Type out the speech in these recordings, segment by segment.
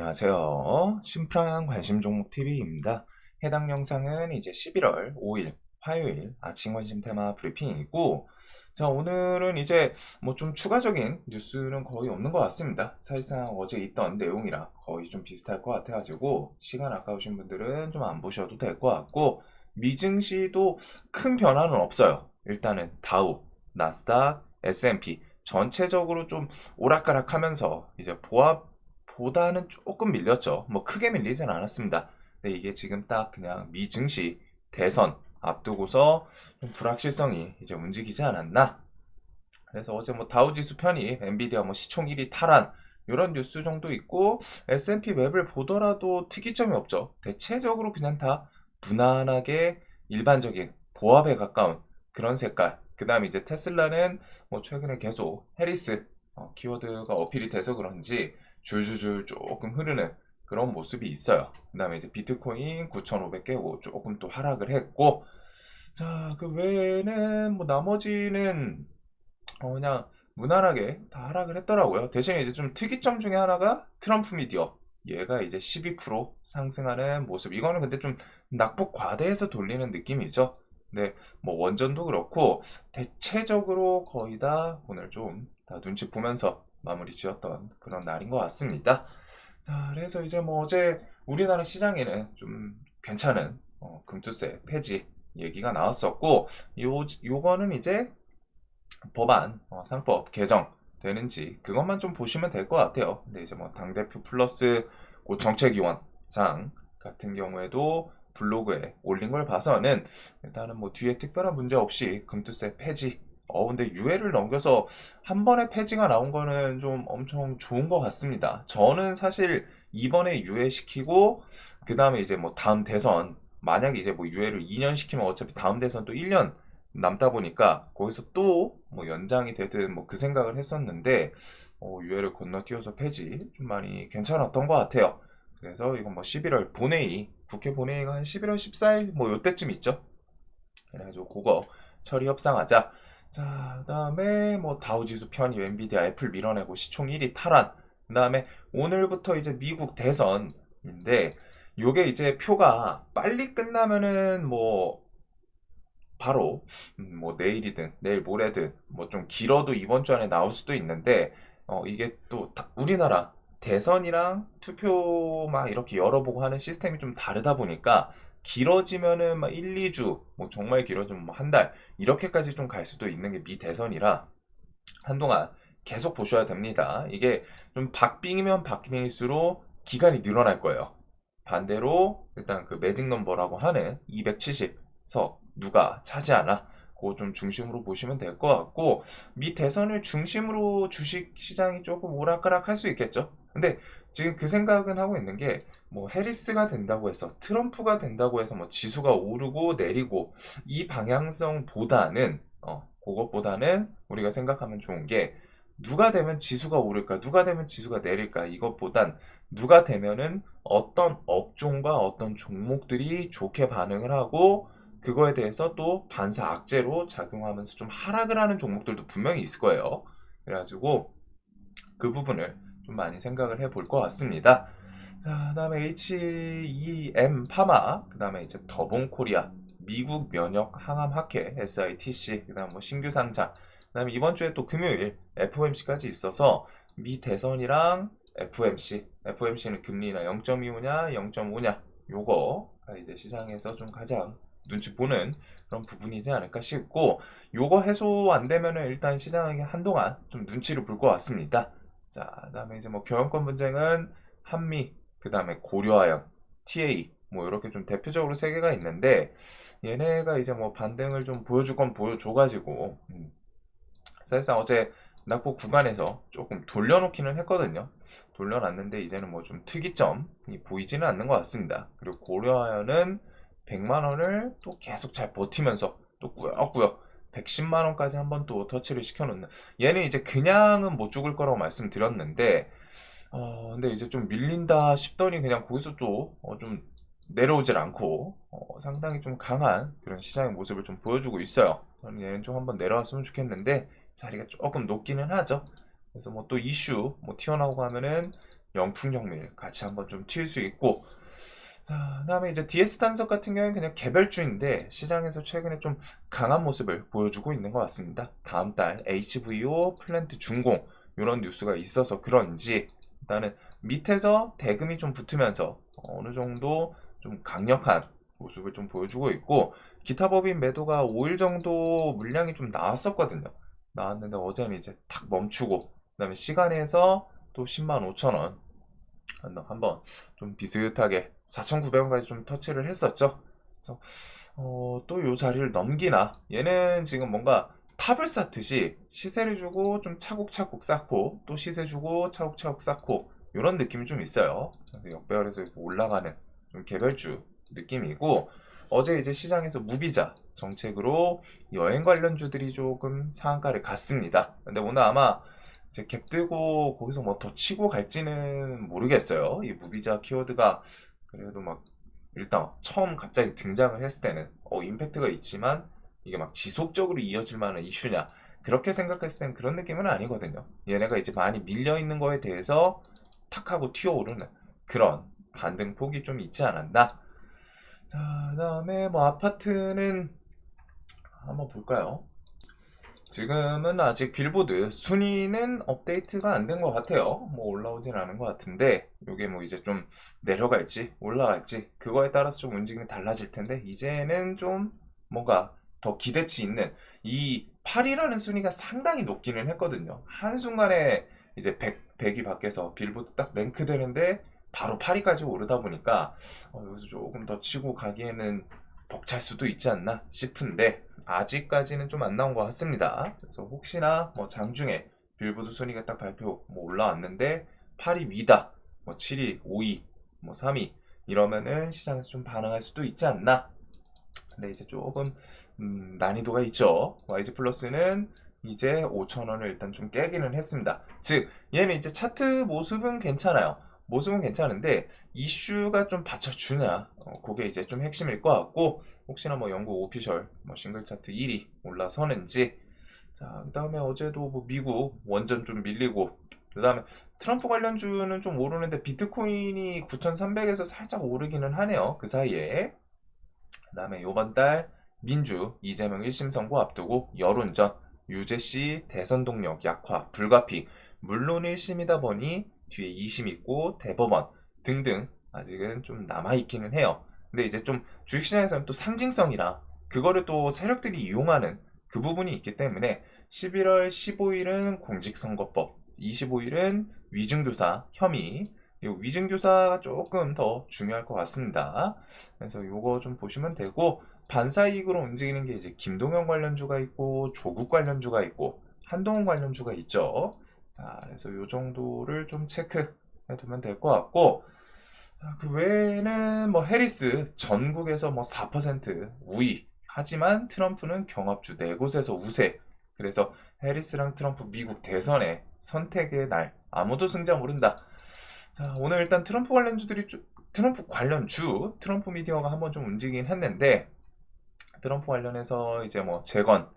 안녕하세요. 심플한 관심 종목 TV입니다. 해당 영상은 이제 11월 5일 화요일 아침 관심 테마 브리핑이고, 자, 오늘은 이제 뭐 좀 추가적인 뉴스는 거의 없는 것 같습니다. 사실상 어제 있던 내용이랑 거의 좀 비슷할 것 같아가지고, 시간 아까우신 분들은 좀 안 보셔도 될 것 같고, 미증시도 큰 변화는 없어요. 일단은 다우, 나스닥, S&P 전체적으로 좀 오락가락하면서 이제 보다는 조금 밀렸죠. 뭐 크게 밀리진 않았습니다. 근데 이게 지금 딱 그냥 미증시 대선 앞두고서 좀 불확실성이 이제 움직이지 않았나. 그래서 어제 뭐 다우지수 편입, 엔비디아 뭐 시총 1위 탈환 이런 뉴스 정도 있고, S&P 웹을 보더라도 특이점이 없죠. 대체적으로 그냥 다 무난하게 일반적인 보합에 가까운 그런 색깔. 그 다음에 이제 테슬라는 뭐 최근에 계속 해리스 키워드가 어필이 돼서 그런지 줄줄줄 조금 흐르는 그런 모습이 있어요. 그 다음에 이제 비트코인 9,500 깨고 조금 또 하락을 했고, 자, 그 외에는 뭐 나머지는 그냥 무난하게 다 하락을 했더라고요. 대신에 이제 좀 특이점 중에 하나가 트럼프 미디어. 얘가 이제 12% 상승하는 모습. 이거는 근데 좀 낙폭 과대해서 돌리는 느낌이죠. 근데 뭐 원전도 그렇고 대체적으로 거의 다 오늘 좀 다 눈치 보면서 마무리 지었던 그런 날인 것 같습니다. 자, 그래서 이제 뭐 어제 우리나라 시장에는 좀 괜찮은 금투세 폐지 얘기가 나왔었고, 요거는 이제 법안 상법 개정 되는지 그것만 좀 보시면 될 것 같아요. 근데 이제 뭐 당대표 플러스 그 정책위원장 같은 경우에도 블로그에 올린 걸 봐서는 일단은 뭐 뒤에 특별한 문제 없이 금투세 폐지. 근데 유예를 넘겨서 한 번에 폐지가 나온 거는 좀 엄청 좋은 것 같습니다. 저는 사실 이번에 유예시키고 그 다음에 이제 뭐 다음 대선, 만약에 이제 뭐 유예를 2년 시키면 어차피 다음 대선 또 1년 남다 보니까 거기서 또 뭐 연장이 되든 뭐 그 생각을 했었는데, 유예를 건너뛰어서 폐지 좀 많이 괜찮았던 것 같아요. 그래서 이건 뭐 11월 본회의, 국회 본회의가 한 11월 14일 뭐 요때쯤 있죠. 그래가지고 그거 처리 협상하자. 자, 그다음에 뭐 다우지수 편입, 엔비디아, 애플 밀어내고 시총 1위 탈환. 그다음에 오늘부터 이제 미국 대선인데, 요게 이제 표가 빨리 끝나면은 뭐 바로 뭐 내일이든 내일 모레든 뭐 좀 길어도 이번 주 안에 나올 수도 있는데, 이게 또 우리나라 대선이랑 투표 막 이렇게 열어보고 하는 시스템이 좀 다르다 보니까 길어지면은 막 1, 2주, 뭐 정말 길어지면 뭐 한 달 이렇게까지 좀 갈 수도 있는 게 미대선이라 한동안 계속 보셔야 됩니다. 이게 좀 박빙이면 박빙일수록 기간이 늘어날 거예요. 반대로 일단 그 매직 넘버라고 하는 270석 누가 차지하나 그거 좀 중심으로 보시면 될 것 같고, 미 대선을 중심으로 주식 시장이 조금 오락가락 할 수 있겠죠. 근데 지금 그 생각은 하고 있는 게, 뭐 해리스가 된다고 해서 트럼프가 된다고 해서 뭐 지수가 오르고 내리고 이 방향성보다는 그것보다는 우리가 생각하면 좋은 게, 누가 되면 지수가 오를까 누가 되면 지수가 내릴까 이것보단 누가 되면은 어떤 업종과 어떤 종목들이 좋게 반응을 하고 그거에 대해서 또 반사 악재로 작용하면서 좀 하락을 하는 종목들도 분명히 있을 거예요. 그래가지고 그 부분을 좀 많이 생각을 해볼 것 같습니다. 자, 그다음에 HEM 파마, 그다음에 이제 더본코리아, 미국 면역 항암 학회 SITC, 그다음 뭐 신규 상장, 그다음에 이번 주에 또 금요일 FOMC까지 있어서 미 대선이랑 FOMC는 금리나 0.25냐 0.5냐 요거가 이제 시장에서 좀 가장 눈치 보는 그런 부분이지 않을까 싶고, 요거 해소 안 되면은 일단 시장에게 한동안 좀 눈치를 볼 것 같습니다. 자, 그다음에 이제 뭐 교환권 분쟁은 한미, 그다음에 고려아연, TA 뭐 이렇게 좀 대표적으로 세 개가 있는데, 얘네가 이제 뭐 반등을 좀 보여줄 건 보여줘가지고 사실상 어제 낙폭 구간에서 조금 돌려놓기는 했거든요. 돌려놨는데 이제는 뭐 좀 특이점이 보이지는 않는 것 같습니다. 그리고 고려아연은 100만 원을 또 계속 잘 버티면서 또 꾸역꾸역 110만 원까지 한번 또 터치를 시켜놓는, 얘는 이제 그냥은 못 죽을 거라고 말씀드렸는데, 근데 이제 좀 밀린다 싶더니 그냥 거기서 좀 내려오질 않고 상당히 좀 강한 그런 시장의 모습을 좀 보여주고 있어요. 저는 얘는 좀 한번 내려왔으면 좋겠는데 자리가 조금 높기는 하죠. 그래서 뭐 또 이슈 뭐 튀어나오고 하면은 영풍정밀 같이 한번 좀 튈 수 있고, 자, 그다음에 이제 DS 단석 같은 경우는 그냥 개별주인데 시장에서 최근에 좀 강한 모습을 보여주고 있는 것 같습니다. 다음 달 HVO 플랜트 준공 이런 뉴스가 있어서 그런지 일단은 밑에서 대금이 좀 붙으면서 어느 정도 좀 강력한 모습을 좀 보여주고 있고, 기타 법인 매도가 5일 정도 물량이 좀 나왔었거든요. 나왔는데 어제는 이제 탁 멈추고, 그다음에 시간에서 또 105,000원 한번 좀 비슷하게 4,900원까지 좀 터치를 했었죠. 그래서 또 요 자리를 넘기나, 얘는 지금 뭔가 탑을 쌓듯이 시세를 주고 좀 차곡차곡 쌓고 또 시세 주고 차곡차곡 쌓고 이런 느낌이 좀 있어요. 역배열에서 올라가는 좀 개별주 느낌이고, 어제 이제 시장에서 무비자 정책으로 여행 관련주들이 조금 상한가를 갔습니다. 근데 오늘 아마 이제 갭 뜨고 거기서 뭐 더 치고 갈지는 모르겠어요. 이 무비자 키워드가 그래도 막 일단 처음 갑자기 등장을 했을 때는 임팩트가 있지만 이게 막 지속적으로 이어질 만한 이슈냐, 그렇게 생각했을 땐 그런 느낌은 아니거든요. 얘네가 이제 많이 밀려 있는 거에 대해서 탁 하고 튀어오르는 그런 반등폭이 좀 있지 않았나. 자, 그다음에 뭐 아파트는 한번 볼까요? 지금은 아직 빌보드 순위는 업데이트가 안 된 것 같아요. 뭐 올라오진 않은 것 같은데, 이게 뭐 이제 좀 내려갈지 올라갈지 그거에 따라서 좀 움직임이 달라질 텐데, 이제는 좀 뭔가 더 기대치 있는, 이 8이라는 순위가 상당히 높기는 했거든요. 한순간에 이제 100이 밖에서 빌보드 딱 랭크 되는데 바로 8위까지 오르다 보니까 여기서 조금 더 치고 가기에는 벅찰 수도 있지 않나 싶은데, 아직까지는 좀 안 나온 것 같습니다. 그래서 혹시나 뭐 장중에 빌보드 순위가 딱 발표 뭐 올라왔는데 8위 위다, 뭐 7위, 5위, 뭐 3위 이러면은 시장에서 좀 반응할 수도 있지 않나. 근데 이제 조금 난이도가 있죠. YG 플러스는 이제 5,000원을 일단 좀 깨기는 했습니다. 즉 얘는 이제 차트 모습은 괜찮아요. 모습은 괜찮은데 이슈가 좀 받쳐주냐, 그게 이제 좀 핵심일 것 같고, 혹시나 뭐 영국 오피셜 뭐 싱글 차트 1위 올라서는지. 자, 그다음에 어제도 뭐 미국 원전 좀 밀리고, 그다음에 트럼프 관련주는 좀 오르는데 비트코인이 9,300에서 살짝 오르기는 하네요, 그 사이에. 그다음에 요번 달 민주 이재명 1심 선고 앞두고 여론전, 유재씨 대선 동력 약화 불가피, 물론 1심이다 보니 뒤에 2심 있고 대법원 등등 아직은 좀 남아있기는 해요. 근데 이제 좀 주식시장에서는 또 상징성이라 그거를 또 세력들이 이용하는 그 부분이 있기 때문에 11월 15일은 공직선거법, 25일은 위증교사 혐의, 이 위증교사가 조금 더 중요할 것 같습니다. 그래서 요거 좀 보시면 되고, 반사이익으로 움직이는 게 이제 김동연 관련주가 있고 조국 관련주가 있고 한동훈 관련주가 있죠. 자, 그래서 요 정도를 좀 체크해 두면 될 것 같고, 자, 그 외에는 뭐 해리스 전국에서 뭐 4% 우위, 하지만 트럼프는 경합주 4곳에서 우세. 그래서 해리스랑 트럼프 미국 대선의 선택의 날, 아무도 승자 모른다. 자, 오늘 일단 트럼프 관련주, 트럼프 미디어가 한번 좀 움직이긴 했는데, 트럼프 관련해서 이제 뭐 재건,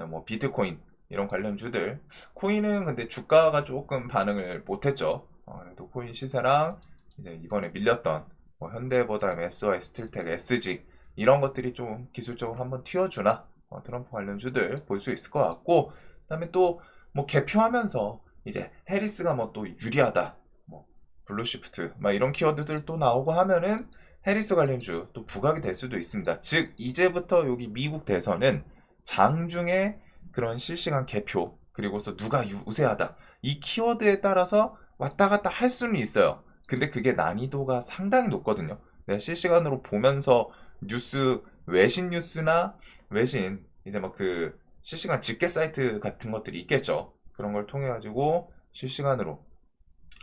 뭐 비트코인 이런 관련주들, 코인은 근데 주가가 조금 반응을 못했죠. 그래도 코인 시세랑 이제 이번에 밀렸던 뭐 현대보다 SY, 스틸텍, SG 이런 것들이 좀 기술적으로 한번 튀어주나, 트럼프 관련주들 볼 수 있을 것 같고, 그다음에 또 뭐 개표하면서 이제 해리스가 뭐 또 유리하다, 뭐 블루시프트 막 이런 키워드들 또 나오고 하면은 해리스 관련주 또 부각이 될 수도 있습니다. 즉 이제부터 여기 미국 대선은 장중에 그런 실시간 개표, 그리고서 누가 우세하다 이 키워드에 따라서 왔다 갔다 할 수는 있어요. 근데 그게 난이도가 상당히 높거든요. 내가 실시간으로 보면서 뉴스, 외신 뉴스나 외신 이제 막 그 실시간 집계 사이트 같은 것들이 있겠죠. 그런 걸 통해 가지고 실시간으로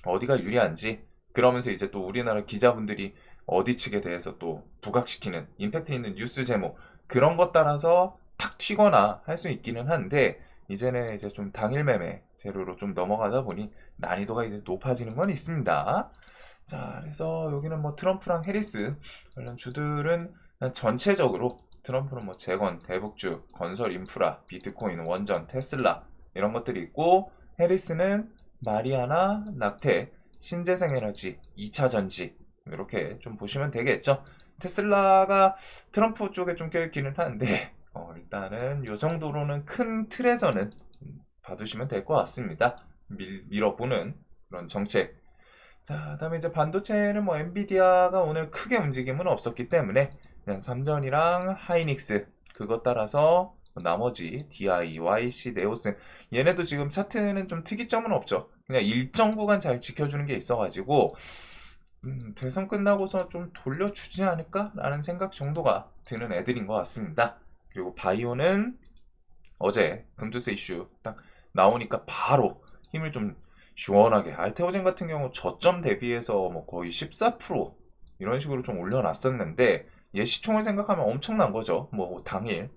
어디가 유리한지, 그러면서 이제 또 우리나라 기자분들이 어디 측에 대해서 또 부각시키는 임팩트 있는 뉴스 제목, 그런 것 따라서 탁 튀거나 할 수 있기는 한데, 이제는 이제 좀 당일 매매 재료로 좀 넘어가다 보니 난이도가 이제 높아지는 건 있습니다. 자, 그래서 여기는 뭐 트럼프랑 해리스 관련 주들은 전체적으로, 트럼프는 뭐 재건, 대북주, 건설 인프라, 비트코인, 원전, 테슬라 이런 것들이 있고, 해리스는 마리아나, 낙태, 신재생에너지, 2차전지 이렇게 좀 보시면 되겠죠. 테슬라가 트럼프 쪽에 좀 껴있기는 하는데 일단은 이 정도로는 큰 틀에서는 봐두시면 될 것 같습니다. 밀어보는 그런 정책. 자, 그다음에 이제 반도체는 뭐 엔비디아가 오늘 크게 움직임은 없었기 때문에 그냥 삼전이랑 하이닉스 그것 따라서 나머지 DI, YC, 네오슨 얘네도 지금 차트는 좀 특이점은 없죠. 그냥 일정 구간 잘 지켜주는 게 있어가지고 대선 끝나고서 좀 돌려주지 않을까라는 생각 정도가 드는 애들인 것 같습니다. 그리고 바이오는 어제 금투세 이슈 딱 나오니까 바로 힘을 좀 시원하게 알테오젠 같은 경우 저점 대비해서 뭐 거의 14% 이런 식으로 좀 올려놨었는데 얘 시총을 생각하면 엄청난 거죠. 뭐 당일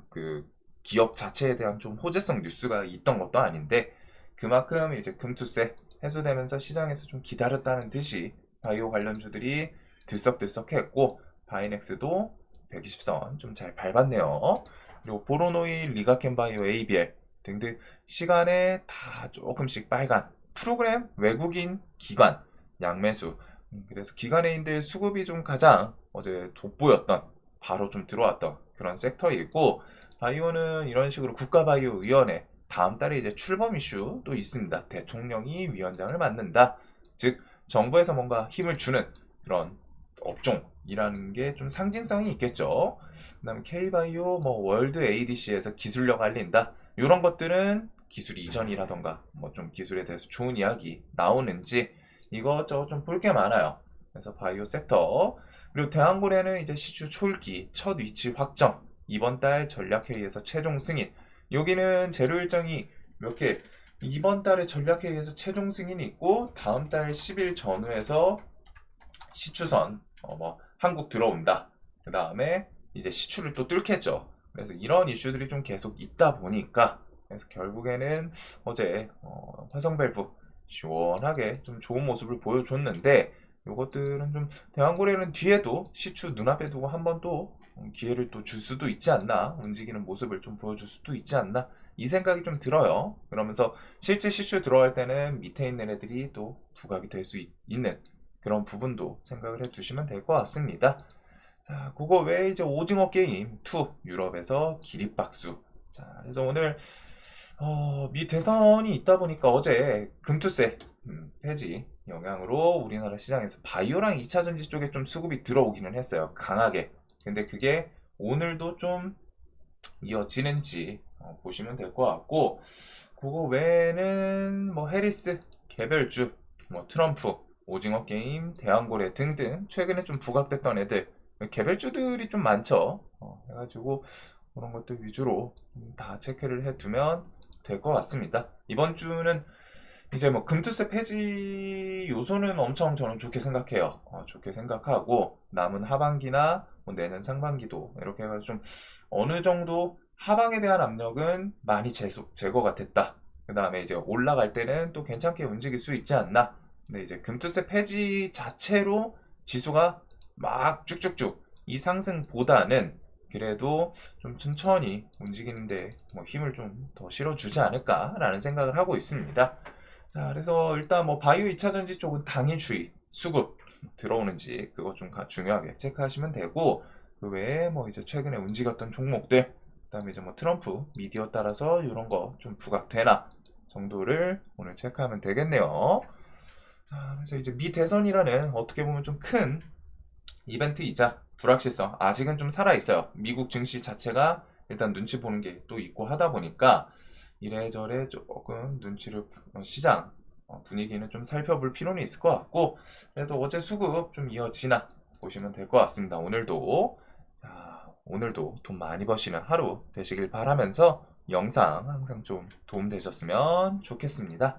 그 기업 자체에 대한 좀 호재성 뉴스가 있던 것도 아닌데 그만큼 이제 금투세 해소되면서 시장에서 좀 기다렸다는 듯이 바이오 관련주들이 들썩들썩했고 바이넥스도 120선 좀 잘 밟았네요. 그리고 보로노일, 리가켄바이오, ABL 등등 시간에 다 조금씩 빨간 프로그램 외국인 기관 양매수 그래서 기관회인들 수급이 좀 가장 어제 돋보였던 바로 좀 들어왔던 그런 섹터이고 바이오는 이런 식으로 국가바이오위원회 다음 달에 이제 출범 이슈도 있습니다. 대통령이 위원장을 맡는다. 즉 정부에서 뭔가 힘을 주는 그런 업종이라는 게 좀 상징성이 있겠죠. 그다음에 K바이오, 뭐 월드 ADC에서 기술력 알린다. 이런 것들은 기술 이전이라던가 뭐 좀 기술에 대해서 좋은 이야기 나오는지 이것저것 좀 볼 게 많아요. 그래서 바이오 섹터 그리고 대한고래는 이제 시추 초읽기 첫 위치 확정 이번 달 전략회의에서 최종 승인 여기는 재료 일정이 몇 개 이번 달에 전략회의에서 최종 승인이 있고 다음 달 10일 전후에서 시추선 뭐 한국 들어온다. 그 다음에 이제 시추를 또 뚫겠죠. 그래서 이런 이슈들이 좀 계속 있다 보니까 그래서 결국에는 어제 화성밸브 시원하게 좀 좋은 모습을 보여줬는데 요것들은 좀 대왕고래는 뒤에도 시추 눈앞에 두고 한 번 또 기회를 또 줄 수도 있지 않나 움직이는 모습을 좀 보여줄 수도 있지 않나 이 생각이 좀 들어요. 그러면서 실제 시추 들어갈 때는 밑에 있는 애들이 또 부각이 될 수 있는 그런 부분도 생각을 해주시면 될 것 같습니다. 자, 그거 외에 이제 오징어 게임 2 유럽에서 기립박수. 자, 그래서 오늘 미 대선이 있다 보니까 어제 금투세 폐지 영향으로 우리나라 시장에서 바이오랑 2차전지 쪽에 좀 수급이 들어오기는 했어요. 강하게. 근데 그게 오늘도 좀 이어지는지 보시면 될 것 같고 그거 외에는 뭐 해리스, 개별주, 뭐 트럼프, 오징어 게임, 대왕고래 등등 최근에 좀 부각됐던 애들 개별주들이 좀 많죠. 해가지고 그런 것들 위주로 다 체크를 해두면 될 것 같습니다. 이번 주는 이제 뭐 금투세 폐지 요소는 엄청 저는 좋게 생각해요. 좋게 생각하고 남은 하반기나 뭐 내년 상반기도 이렇게 해서 좀 어느 정도 하방에 대한 압력은 많이 제거가 됐다. 그 다음에 이제 올라갈 때는 또 괜찮게 움직일 수 있지 않나. 근데 이제 금투세 폐지 자체로 지수가 막 쭉쭉쭉 이 상승보다는 그래도 좀 천천히 움직이는데 뭐 힘을 좀 더 실어주지 않을까라는 생각을 하고 있습니다. 자, 그래서 일단 뭐 바이오 2차전지 쪽은 당일주의 수급 들어오는지 그거 좀 중요하게 체크하시면 되고 그 외에 뭐 이제 최근에 움직였던 종목들 그다음에 이제 뭐 트럼프 미디어 따라서 이런 거 좀 부각되나 정도를 오늘 체크하면 되겠네요. 자, 그래서 이제 미 대선이라는 어떻게 보면 좀 큰 이벤트이자 불확실성 아직은 좀 살아 있어요. 미국 증시 자체가 일단 눈치 보는 게 또 있고 하다 보니까 이래저래 조금 눈치를 시장 분위기는 좀 살펴볼 필요는 있을 것 같고 그래도 어제 수급 좀 이어지나 보시면 될 것 같습니다. 오늘도 돈 많이 버시는 하루 되시길 바라면서 영상 항상 좀 도움되셨으면 좋겠습니다.